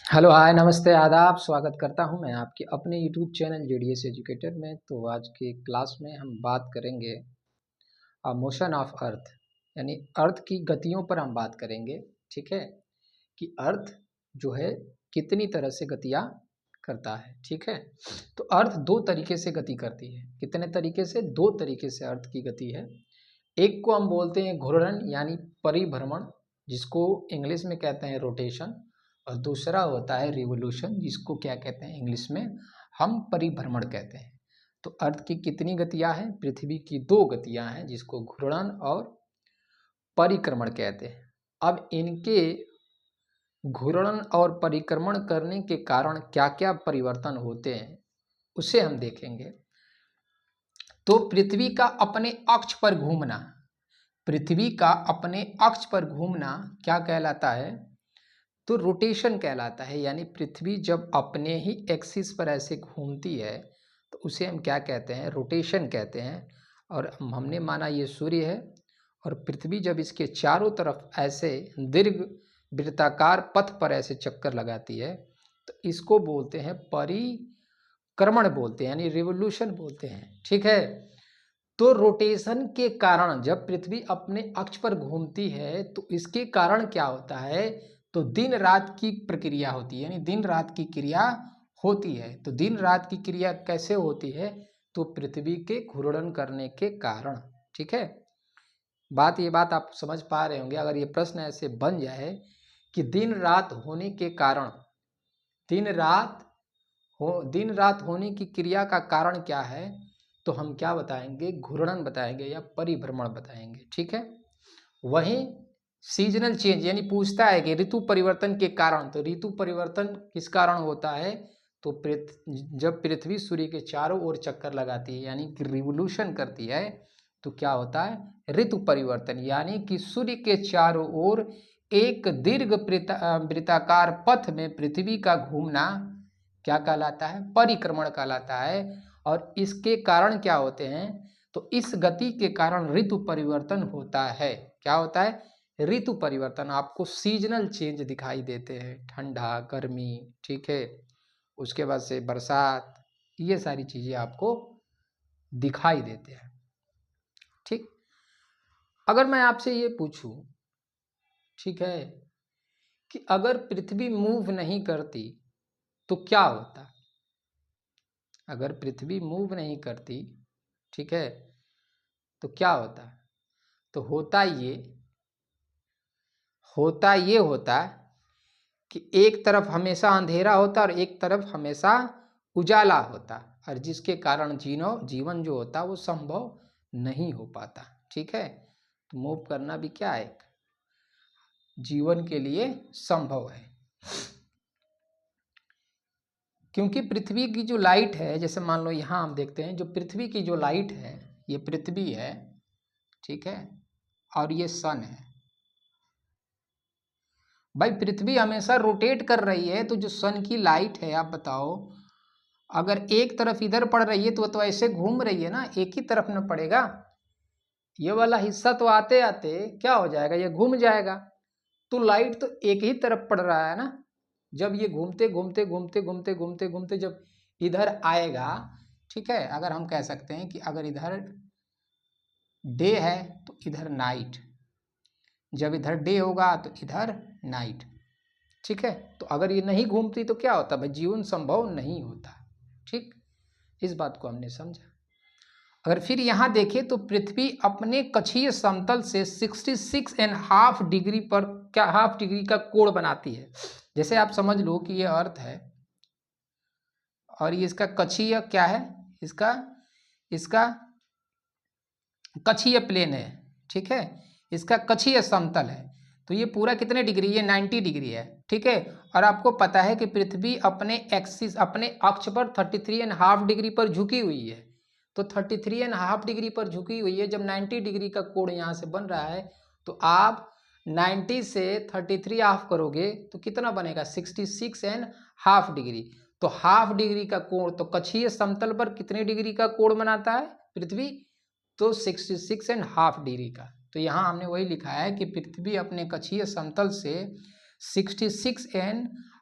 Hello hi नमस्ते आदाब। स्वागत करता हूं मैं आपके अपने यूट्यूब चैनल जेडीएस एजुकेटर में। तो आज के क्लास में हम बात करेंगे मोशन ऑफ अर्थ, यानी अर्थ की गतियों पर हम बात करेंगे। ठीक है, कि अर्थ जो है कितनी तरह से गतियां करता है। ठीक है, तो अर्थ दो तरीके से गति करती है। कितने तरीके से? दो तरीके से अर्थ की गति है। एक को हम बोलते हैं घूर्णन यानी परिभ्रमण, जिसको इंग्लिश में कहते हैं रोटेशन, और दूसरा होता है रिवोल्यूशन, जिसको क्या कहते हैं इंग्लिश में हम परिभ्रमण कहते हैं। तो अर्थ की कितनी गतियां हैं? पृथ्वी की दो गतियां हैं, जिसको घूर्णन और परिक्रमण कहते हैं। अब इनके घूर्णन और परिक्रमण करने के कारण क्या क्या परिवर्तन होते हैं उसे हम देखेंगे। तो पृथ्वी का अपने अक्ष पर घूमना, पृथ्वी का अपने अक्ष पर घूमना क्या कहलाता है? तो रोटेशन कहलाता है। यानी पृथ्वी जब अपने ही एक्सिस पर ऐसे घूमती है तो उसे हम क्या कहते हैं? रोटेशन कहते हैं। और हमने माना ये सूर्य है, और पृथ्वी जब इसके चारों तरफ ऐसे दीर्घ वृत्ताकार पथ पर ऐसे चक्कर लगाती है तो इसको बोलते हैं परिक्रमण बोलते हैं, यानी रिवोल्यूशन बोलते हैं। ठीक है, तो रोटेशन के कारण जब पृथ्वी अपने अक्ष पर घूमती है तो इसके कारण क्या होता है? तो दिन रात की प्रक्रिया होती है, यानी दिन रात की क्रिया होती है। तो दिन रात की क्रिया कैसे होती है? तो पृथ्वी के घूर्णन करने के कारण। ठीक है, ये बात आप समझ पा रहे होंगे। अगर ये प्रश्न ऐसे बन जाए कि दिन रात होने के कारण, दिन रात होने की क्रिया का कारण क्या है, तो हम क्या बताएंगे? घूर्णन बताएंगे या परिभ्रमण बताएंगे। ठीक है, वहीं सीजनल चेंज यानी पूछता है कि ऋतु परिवर्तन के कारण, तो ऋतु परिवर्तन किस कारण होता है? तो जब पृथ्वी सूर्य के चारों ओर चक्कर लगाती है यानी कि रिवोल्यूशन करती है तो क्या होता है? ऋतु परिवर्तन, यानी कि सूर्य के चारों ओर एक दीर्घ वृत्ताकार पथ में पृथ्वी का घूमना क्या कहलाता है? परिक्रमण कहलाता है। और इसके कारण क्या होते हैं? तो इस गति के कारण ऋतु परिवर्तन होता है। क्या होता है? ऋतु परिवर्तन। आपको सीजनल चेंज दिखाई देते हैं, ठंडा, गर्मी। ठीक है, उसके बाद से बरसात, ये सारी चीजें आपको दिखाई देते हैं। ठीक, अगर मैं आपसे ये पूछूं, ठीक है, कि अगर पृथ्वी मूव नहीं करती तो क्या होता? अगर पृथ्वी मूव नहीं करती, ठीक है, तो क्या होता? तो होता ये होता कि एक तरफ हमेशा अंधेरा होता और एक तरफ हमेशा उजाला होता, और जिसके कारण जीवन जो होता वो संभव नहीं हो पाता। ठीक है, तो मूव करना भी क्या है? जीवन के लिए संभव है। क्योंकि पृथ्वी की जो लाइट है, जैसे मान लो यहाँ हम देखते हैं, जो पृथ्वी की जो लाइट है, ये पृथ्वी है, ठीक है, और ये सन है। भाई पृथ्वी हमेशा रोटेट कर रही है, तो जो सन की लाइट है, आप बताओ, अगर एक तरफ इधर पड़ रही है तो ऐसे घूम रही है ना, एक ही तरफ न पड़ेगा। ये वाला हिस्सा तो आते आते क्या हो जाएगा? ये घूम जाएगा। तो लाइट तो एक ही तरफ पड़ रहा है ना। जब ये घूमते घूमते घूमते घूमते घूमते घूमते जब इधर आएगा, ठीक है, अगर हम कह सकते हैं कि अगर इधर डे है तो इधर नाइट, जब इधर डे होगा तो इधर नाइट। ठीक है, तो अगर ये नहीं घूमती तो क्या होता? भाई जीवन संभव नहीं होता। ठीक, इस बात को हमने समझा। अगर फिर यहाँ देखें तो पृथ्वी अपने कक्षीय समतल से 66.5 डिग्री पर क्या हाफ डिग्री का कोण बनाती है। जैसे आप समझ लो कि ये अर्थ है और ये इसका कक्षीय क्या है? इसका कक्षीय प्लेन है। ठीक है, इसका कक्षीय समतल है। तो ये पूरा कितने डिग्री? ये 90 डिग्री है। ठीक है, और आपको पता है कि पृथ्वी अपने अक्ष पर 33.5 डिग्री पर झुकी हुई है। तो 33.5 डिग्री पर झुकी हुई है। जब 90 डिग्री का कोण यहाँ से बन रहा है तो आप 90 से 33 ऑफ करोगे तो कितना बनेगा? 66.5 डिग्री। तो हाफ डिग्री का कोण, तो कक्षीय समतल पर कितने डिग्री का कोण बनाता है पृथ्वी? तो 66.5 डिग्री का। तो यहाँ हमने वही लिखा है कि पृथ्वी अपने कक्षीय समतल से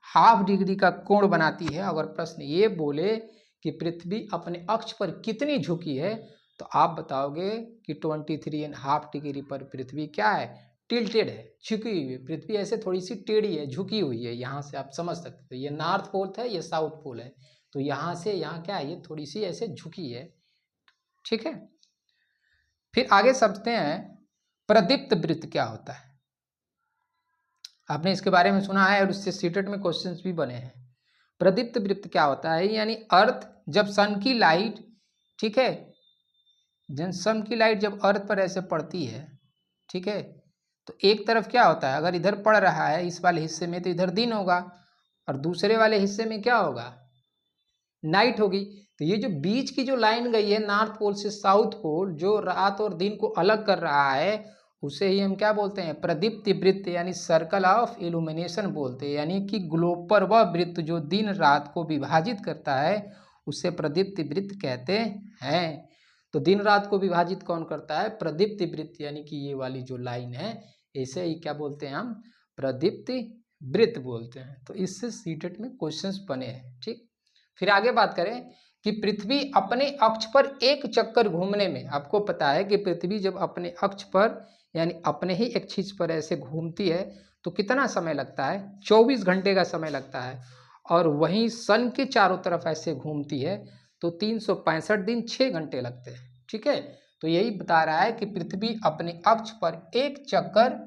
हाफ डिग्री का कोण बनाती है। अगर प्रश्न ये बोले कि पृथ्वी अपने अक्ष पर कितनी झुकी है, तो आप बताओगे कि 23.5 डिग्री पर पृथ्वी क्या है, टिल्टेड है, झुकी हुई है। पृथ्वी ऐसे थोड़ी सी टेढ़ी है, झुकी हुई है। यहाँ से आप समझ सकते हो, ये नॉर्थ पोल है, ये साउथ पोल है, तो यहाँ से यहाँ क्या है, ये थोड़ी सी ऐसे झुकी है। ठीक है, फिर आगे समझते हैं प्रदीप्त वृत्त क्या होता है। आपने इसके बारे में सुना है और उससे सीटेट में क्वेश्चंस भी बने हैं। प्रदीप्त वृत्त क्या होता है, यानी अर्थ जब सन की लाइट, ठीक है, जब सन की लाइट जब अर्थ पर ऐसे पड़ती है, ठीक है, तो एक तरफ क्या होता है, अगर इधर पड़ रहा है इस वाले हिस्से में, तो इधर दिन होगा, और दूसरे वाले हिस्से में क्या होगा, नाइट होगी। तो ये जो बीच की जो लाइन गई है नॉर्थ पोल से साउथ पोल, जो रात और दिन को अलग कर रहा है, उसे ही हम क्या बोलते हैं, प्रदीप्ति वृत्त, यानी सर्कल ऑफ इल्यूमिनेशन बोलते हैं। यानी कि ग्लोब पर वह वृत्त जो दिन रात को विभाजित करता है, उसे प्रदीप्ति वृत्त कहते हैं। तो दिन रात को विभाजित कौन करता है, प्रदीप्ति वृत्त, यानी कि ये वाली जो लाइन है, इसे ही क्या बोलते हैं हम, प्रदीप्ति वृत्त बोलते हैं। तो इससे सीटेट में क्वेश्चंस बने हैं। ठीक, फिर आगे बात करें कि पृथ्वी अपने अक्ष पर एक चक्कर घूमने में, आपको पता है कि पृथ्वी जब अपने अक्ष पर यानी अपने ही एक्सिस पर ऐसे घूमती है तो कितना समय लगता है, 24 घंटे का समय लगता है। और वहीं सन के चारों तरफ ऐसे घूमती है तो 365 दिन 6 घंटे लगते हैं। ठीक है, तो यही बता रहा है कि पृथ्वी अपने अक्ष पर एक चक्कर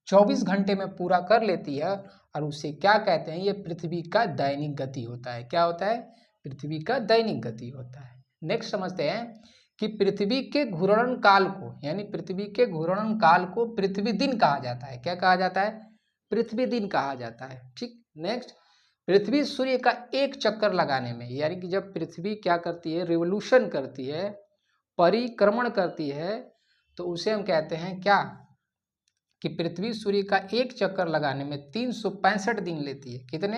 24 घंटे में पूरा कर लेती है, और उसे क्या कहते हैं, ये पृथ्वी का दैनिक गति होता है। क्या होता है, पृथ्वी का दैनिक गति होता है। नेक्स्ट समझते हैं कि पृथ्वी के घूर्णन काल को, यानी पृथ्वी के घूर्णन काल को पृथ्वी दिन कहा जाता है। क्या कहा जाता है, पृथ्वी दिन कहा जाता है। ठीक, नेक्स्ट, पृथ्वी सूर्य का एक चक्कर लगाने में, यानी कि जब पृथ्वी क्या करती है, रिवोल्यूशन करती है, परिक्रमण करती है, तो उसे हम कहते हैं क्या, कि पृथ्वी सूर्य का एक चक्कर लगाने में 365 दिन लेती है। कितने,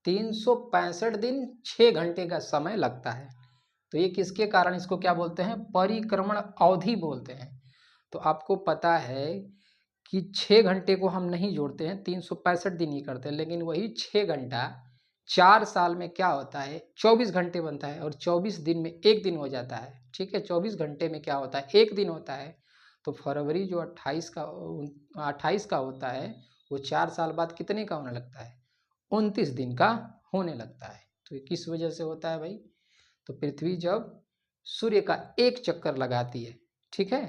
365 दिन 6 घंटे का समय लगता है। तो ये किसके कारण इसको क्या बोलते हैं, परिक्रमण अवधि बोलते हैं। तो आपको पता है कि 6 घंटे को हम नहीं जोड़ते हैं, 365 दिन ही करते हैं, लेकिन वही 6 घंटा 4 साल में क्या होता है, 24 घंटे बनता है, और 24 दिन में एक दिन हो जाता है। ठीक है, 24 घंटे में क्या होता है, एक दिन होता है। तो फरवरी जो 28 का होता है, वो 4 साल बाद कितने का होने लगता है, 29 दिन का होने लगता है। तो ये किस वजह से होता है भाई, तो पृथ्वी जब सूर्य का एक चक्कर लगाती है, ठीक है,